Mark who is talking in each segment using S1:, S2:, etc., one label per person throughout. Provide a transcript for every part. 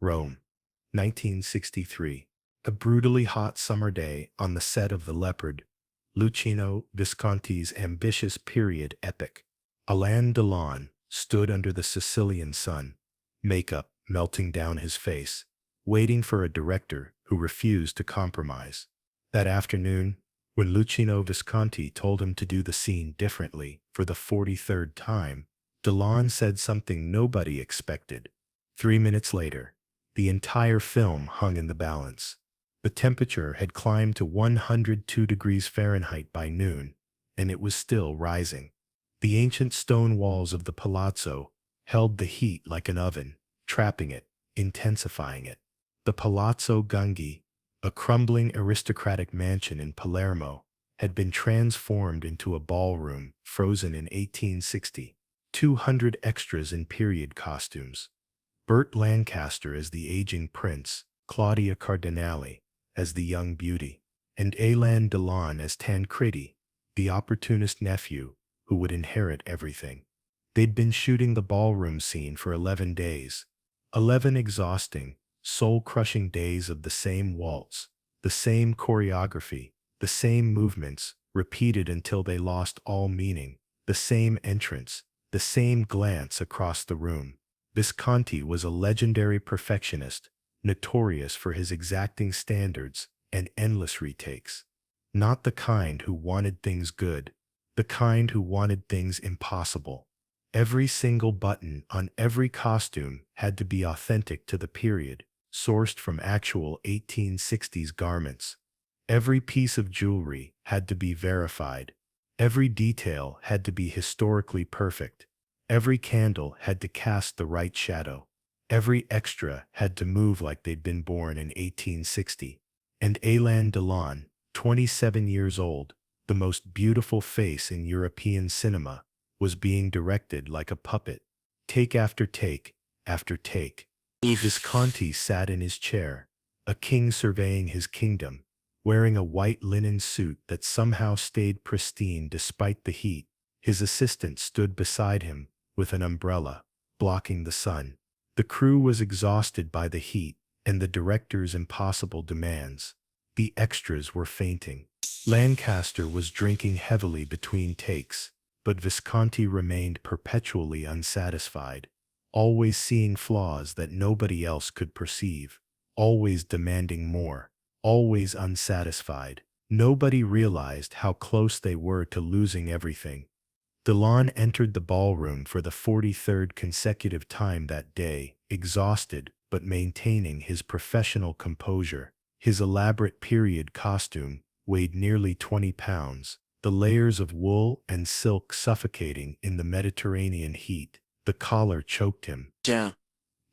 S1: Rome, 1963. A brutally hot summer day on the set of The Leopard, Luchino Visconti's ambitious period epic. Alain Delon stood under the Sicilian sun, makeup melting down his face, waiting for a director who refused to compromise. That afternoon, when Luchino Visconti told him to do the scene differently for the 43rd time, Delon said something nobody expected. 3 minutes later, the entire film hung in the balance. The temperature had climbed to 102 degrees Fahrenheit by noon, and it was still rising. The ancient stone walls of the palazzo held the heat like an oven, trapping it, intensifying it. The Palazzo Gunghi, a crumbling aristocratic mansion in Palermo, had been transformed into a ballroom frozen in 1860. 200 extras in period costumes. Burt Lancaster as the aging prince, Claudia Cardinale as the young beauty, and Alain Delon as Tancredi, the opportunist nephew who would inherit everything. They'd been shooting the ballroom scene for 11 days. 11 exhausting, soul-crushing days of the same waltz, the same choreography, the same movements, repeated until they lost all meaning, the same entrance, the same glance across the room. Visconti was a legendary perfectionist, notorious for his exacting standards and endless retakes. Not the kind who wanted things good, the kind who wanted things impossible. Every single button on every costume had to be authentic to the period, sourced from actual 1860s garments. Every piece of jewelry had to be verified. Every detail had to be historically perfect. Every candle had to cast the right shadow. Every extra had to move like they'd been born in 1860. And Alain Delon, 27 years old, the most beautiful face in European cinema, was being directed like a puppet. Take after take after take. Visconti sat in his chair, a king surveying his kingdom, wearing a white linen suit that somehow stayed pristine despite the heat. His assistant stood beside him with an umbrella, blocking the sun. The crew was exhausted by the heat and the director's impossible demands. The extras were fainting. Lancaster was drinking heavily between takes, but Visconti remained perpetually unsatisfied, always seeing flaws that nobody else could perceive, always demanding more, always unsatisfied. Nobody realized how close they were to losing everything. Delon entered the ballroom for the 43rd consecutive time that day, exhausted but maintaining his professional composure. His elaborate period costume weighed nearly 20 pounds, the layers of wool and silk suffocating in the Mediterranean heat. The collar choked him.
S2: Yeah.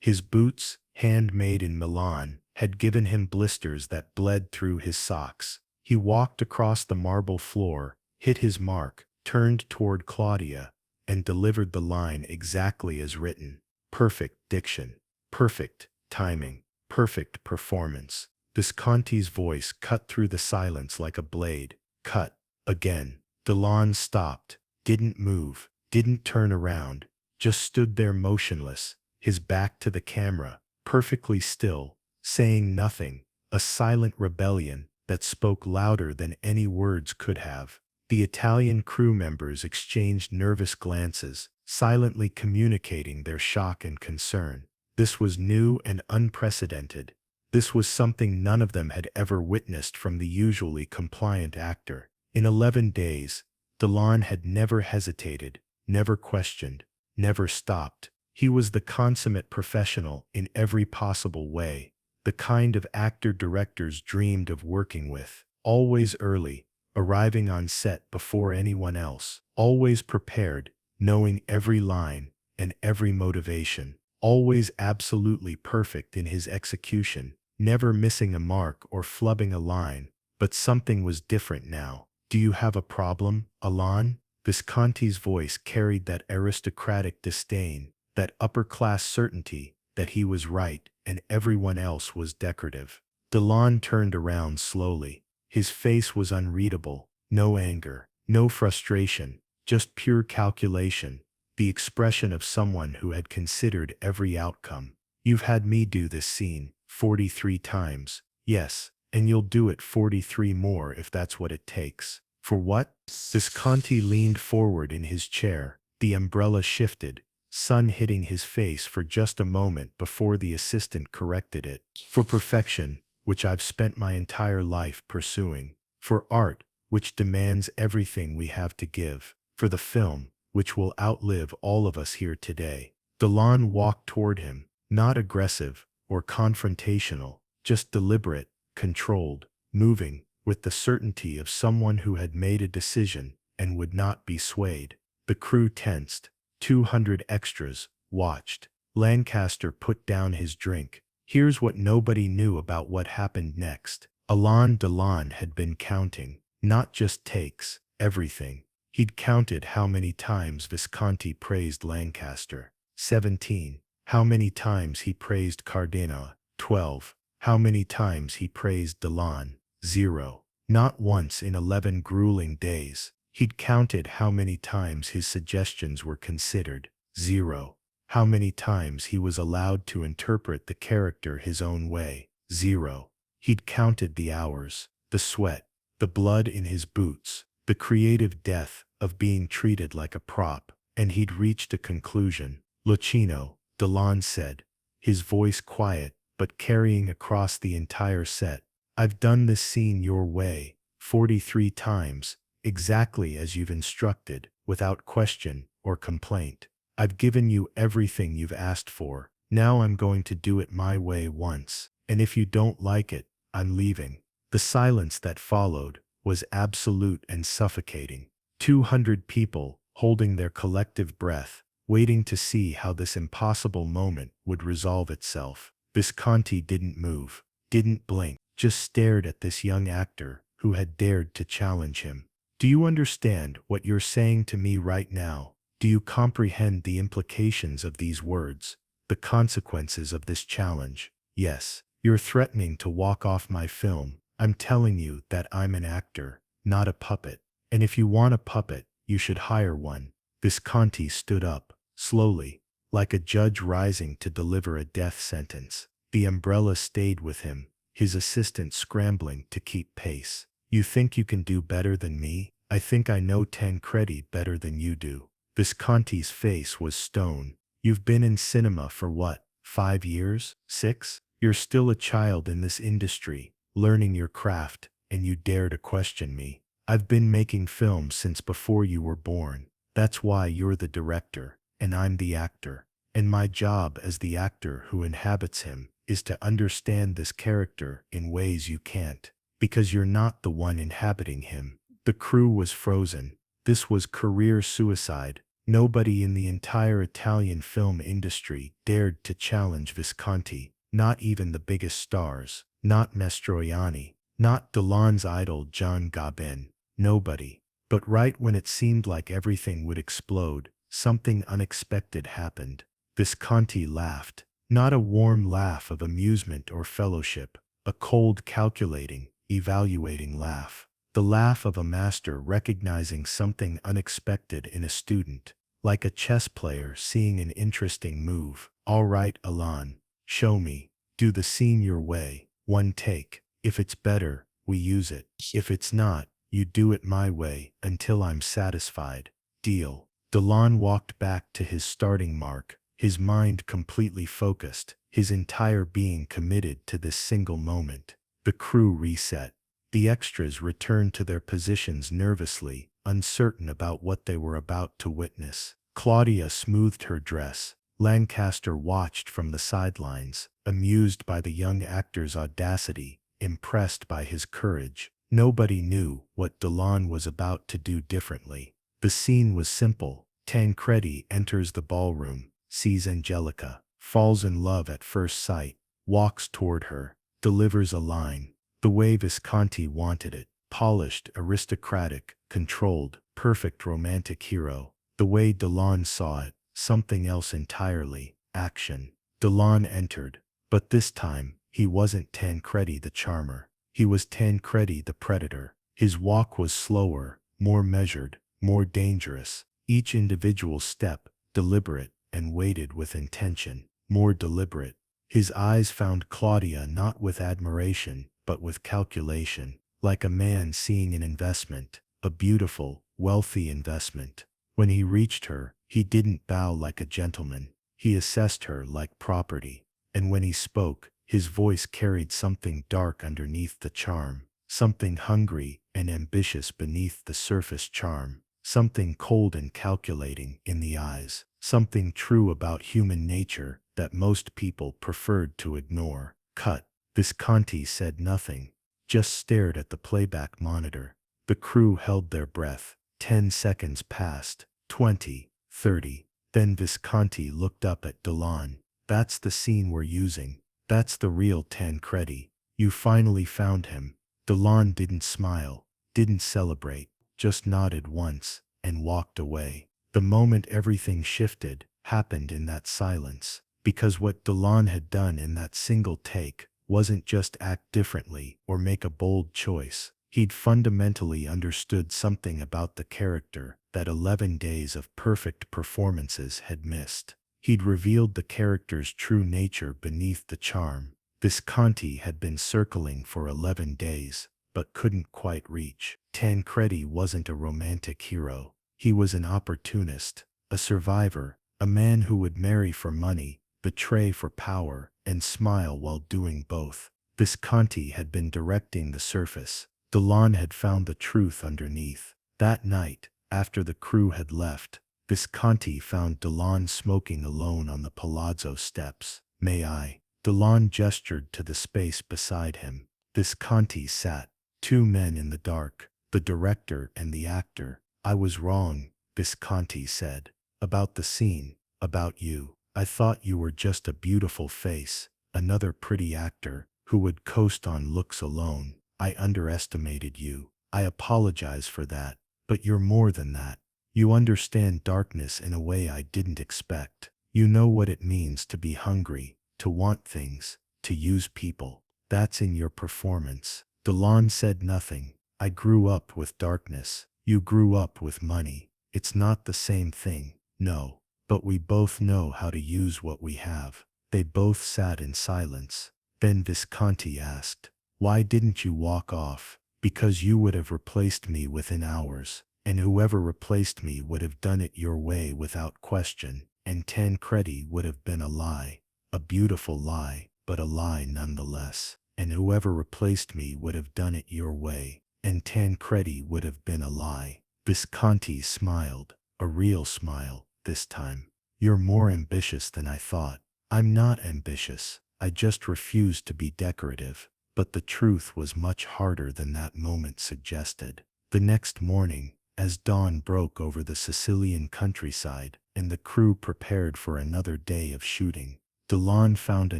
S1: His boots, handmade in Milan, had given him blisters that bled through his socks. He walked across the marble floor, hit his mark, turned toward Claudia, and delivered the line exactly as written. Perfect diction, perfect timing, perfect performance. Visconti's voice cut through the silence like a blade. Cut. Again. Delon stopped, didn't move, didn't turn around, just stood there motionless, his back to the camera, perfectly still, saying nothing, a silent rebellion that spoke louder than any words could have. The Italian crew members exchanged nervous glances, silently communicating their shock and concern. This was new and unprecedented. This was something none of them had ever witnessed from the usually compliant actor. In 11 days, Delon had never hesitated, never questioned, never stopped. He was the consummate professional in every possible way, the kind of actor directors dreamed of working with. Always early, arriving on set before anyone else, always prepared, knowing every line and every motivation, always absolutely perfect in his execution, never missing a mark or flubbing a line. But something was different now. Do you have a problem, Alain? Visconti's voice carried that aristocratic disdain, that upper-class certainty that he was right and everyone else was decorative. Delon turned around slowly. His face was unreadable, no anger, no frustration, just pure calculation, the expression of someone who had considered every outcome. You've had me do this scene 43 times. Yes, and you'll do it 43 more if that's what it takes. For what? Visconti leaned forward in his chair. The umbrella shifted, sun hitting his face for just a moment before the assistant corrected it. For perfection, which I've spent my entire life pursuing. For art, which demands everything we have to give. For the film, which will outlive all of us here today. Delon walked toward him, not aggressive or confrontational, just deliberate, controlled, moving, with the certainty of someone who had made a decision and would not be swayed. The crew tensed. 200 extras watched. Lancaster put down his drink. Here's what nobody knew about what happened next. Alain Delon had been counting, not just takes, everything. He'd counted how many times Visconti praised Lancaster. 17. How many times he praised Cardenio. 12. How many times he praised Delon. 0. Not once in 11 grueling days. He'd counted how many times his suggestions were considered. 0. How many times he was allowed to interpret the character his own way. 0. He'd counted the hours, the sweat, the blood in his boots, the creative death of being treated like a prop, and he'd reached a conclusion. Luchino, Delon said, his voice quiet but carrying across the entire set. I've done this scene your way, 43 times, exactly as you've instructed, without question or complaint. I've given you everything you've asked for. Now I'm going to do it my way once, and if you don't like it, I'm leaving. The silence that followed was absolute and suffocating. 200 people, holding their collective breath, waiting to see how this impossible moment would resolve itself. Visconti didn't move, didn't blink, just stared at this young actor who had dared to challenge him. Do you understand what you're saying to me right now? Do you comprehend the implications of these words, the consequences of this challenge? Yes, you're threatening to walk off my film. I'm telling you that I'm an actor, not a puppet. And if you want a puppet, you should hire one. Visconti stood up, slowly, like a judge rising to deliver a death sentence. The umbrella stayed with him, his assistant scrambling to keep pace. You think you can do better than me? I think I know Tancredi better than you do. Visconti's face was stone. You've been in cinema for what, 5 years? 6? You're still a child in this industry, learning your craft, and you dare to question me. I've been making films since before you were born. That's why you're the director, and I'm the actor. And my job as the actor who inhabits him is to understand this character in ways you can't, because you're not the one inhabiting him. The crew was frozen. This was career suicide. Nobody in the entire Italian film industry dared to challenge Visconti, not even the biggest stars, not Mastroianni, not Delon's idol John Gabin. Nobody. But right when it seemed like everything would explode, something unexpected happened. Visconti laughed, not a warm laugh of amusement or fellowship, a cold, calculating, evaluating laugh. The laugh of a master recognizing something unexpected in a student, like a chess player seeing an interesting move. All right, Alain, show me. Do the scene your way. One take. If it's better, we use it. If it's not, you do it my way until I'm satisfied. Deal. Delon walked back to his starting mark, his mind completely focused, his entire being committed to this single moment. The crew reset. The extras returned to their positions nervously, uncertain about what they were about to witness. Claudia smoothed her dress. Lancaster watched from the sidelines, amused by the young actor's audacity, impressed by his courage. Nobody knew what Delon was about to do differently. The scene was simple. Tancredi enters the ballroom, sees Angelica, falls in love at first sight, walks toward her, delivers a line. The way Visconti wanted it, polished, aristocratic, controlled, perfect romantic hero. The way Delon saw it, something else entirely, action. Delon entered, but this time, he wasn't Tancredi the charmer. He was Tancredi the predator. His walk was slower, more measured, more dangerous. Each individual step, deliberate and weighted with intention. More deliberate. His eyes found Claudia not with admiration, but with calculation, like a man seeing an investment, a beautiful, wealthy investment. When he reached her, he didn't bow like a gentleman. He assessed her like property. And when he spoke, his voice carried something dark underneath the charm, something hungry and ambitious beneath the surface charm, something cold and calculating in the eyes, something true about human nature that most people preferred to ignore. Cut. Visconti said nothing, just stared at the playback monitor. The crew held their breath. 10 seconds passed, 20, 30. Then Visconti looked up at Delon. That's the scene we're using. That's the real Tancredi. You finally found him. Delon didn't smile, didn't celebrate, just nodded once and walked away. The moment everything shifted happened in that silence, because what Delon had done in that single take wasn't just act differently or make a bold choice. He'd fundamentally understood something about the character that 11 days of perfect performances had missed. He'd revealed the character's true nature beneath the charm. Visconti had been circling for 11 days, but couldn't quite reach. Tancredi wasn't a romantic hero. He was an opportunist, a survivor, a man who would marry for money, betray for power, and smile while doing both. Visconti had been directing the surface. Delon had found the truth underneath. That night, after the crew had left, Visconti found Delon smoking alone on the palazzo steps. "May I?" Delon gestured to the space beside him. Visconti sat. Two men in the dark, the director and the actor. "I was wrong," Visconti said. "About the scene, about you. I thought you were just a beautiful face, another pretty actor who would coast on looks alone. I underestimated you. I apologize for that. But you're more than that. You understand darkness in a way I didn't expect. You know what it means to be hungry, to want things, to use people. That's in your performance." Delon said nothing. "I grew up with darkness. You grew up with money. It's not the same thing, no. But we both know how to use what we have." They both sat in silence. Then Visconti asked, "Why didn't you walk off?" "Because you would have replaced me within hours, and whoever replaced me would have done it your way without question, and Tancredi would have been a lie. A beautiful lie, but a lie nonetheless. And whoever replaced me would have done it your way, and Tancredi would have been a lie." Visconti smiled, a real smile this time. "You're more ambitious than I thought." "I'm not ambitious. I just refuse to be decorative." But the truth was much harder than that moment suggested. The next morning, as dawn broke over the Sicilian countryside and the crew prepared for another day of shooting, Delon found a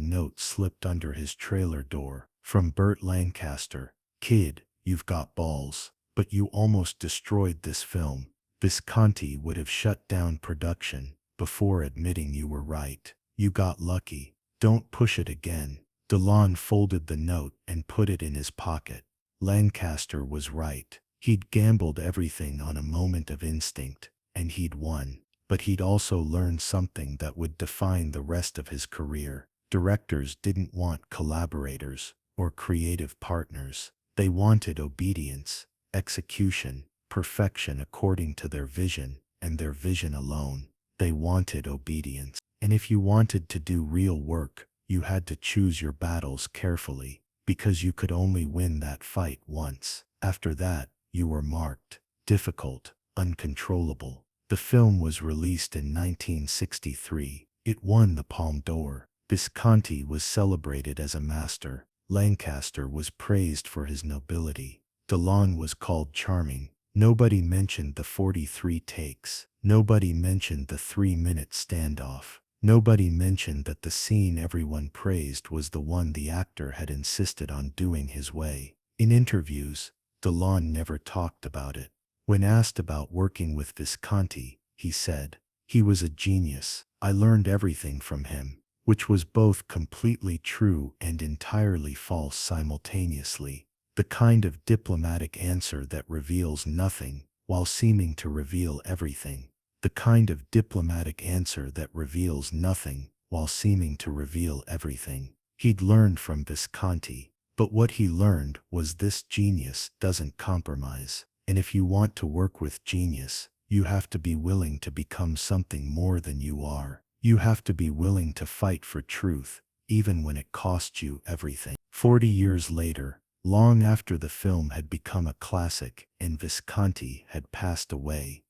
S1: note slipped under his trailer door. From Burt Lancaster. "Kid, you've got balls, but you almost destroyed this film. Visconti would have shut down production before admitting you were right. You got lucky. Don't push it again." Delon folded the note and put it in his pocket. Lancaster was right. He'd gambled everything on a moment of instinct, and he'd won. But he'd also learned something that would define the rest of his career. Directors didn't want collaborators or creative partners. They wanted obedience, execution, perfection according to their vision, and their vision alone. They wanted obedience. And if you wanted to do real work, you had to choose your battles carefully, because you could only win that fight once. After that, you were marked, difficult, uncontrollable. The film was released in 1963. It won the Palme d'Or. Visconti was celebrated as a master. Lancaster was praised for his nobility. Delon was called charming. Nobody mentioned the 43 takes. Nobody mentioned the 3-minute standoff. Nobody mentioned that the scene everyone praised was the one the actor had insisted on doing his way. In interviews, Delon never talked about it. When asked about working with Visconti, he said, "He was a genius. I learned everything from him," which was both completely true and entirely false simultaneously. The kind of diplomatic answer that reveals nothing while seeming to reveal everything. The kind of diplomatic answer that reveals nothing while seeming to reveal everything. He'd learned from Visconti, but what he learned was this: genius doesn't compromise. And if you want to work with genius, you have to be willing to become something more than you are. You have to be willing to fight for truth, even when it costs you everything. 40 years later, long after the film had become a classic and Visconti had passed away,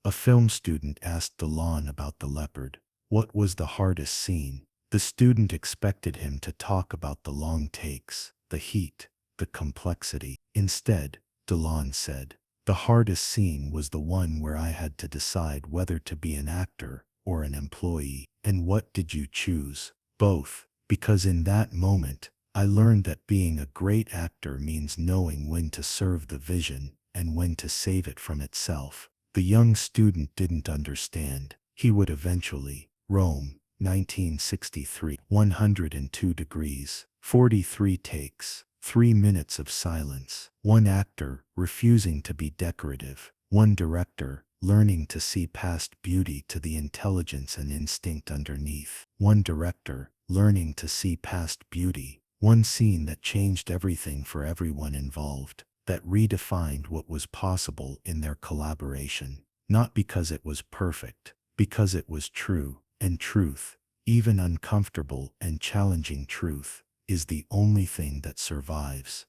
S1: a film student asked Delon about the Leopard. What was the hardest scene? The student expected him to talk about the long takes, the heat, the complexity. Instead, Delon said, "The hardest scene was the one where I had to decide whether to be an actor or an employee." "And what did you choose?" "Both, because in that moment, I learned that being a great actor means knowing when to serve the vision and when to save it from itself." The young student didn't understand. He would eventually. Rome, 1963. 102 degrees, 43 takes, 3 minutes of silence. One actor refusing to be decorative. One director learning to see past beauty to the intelligence and instinct underneath. One director learning to see past beauty. One scene that changed everything for everyone involved, that redefined what was possible in their collaboration. Not because it was perfect, because it was true, and truth, even uncomfortable and challenging truth, is the only thing that survives.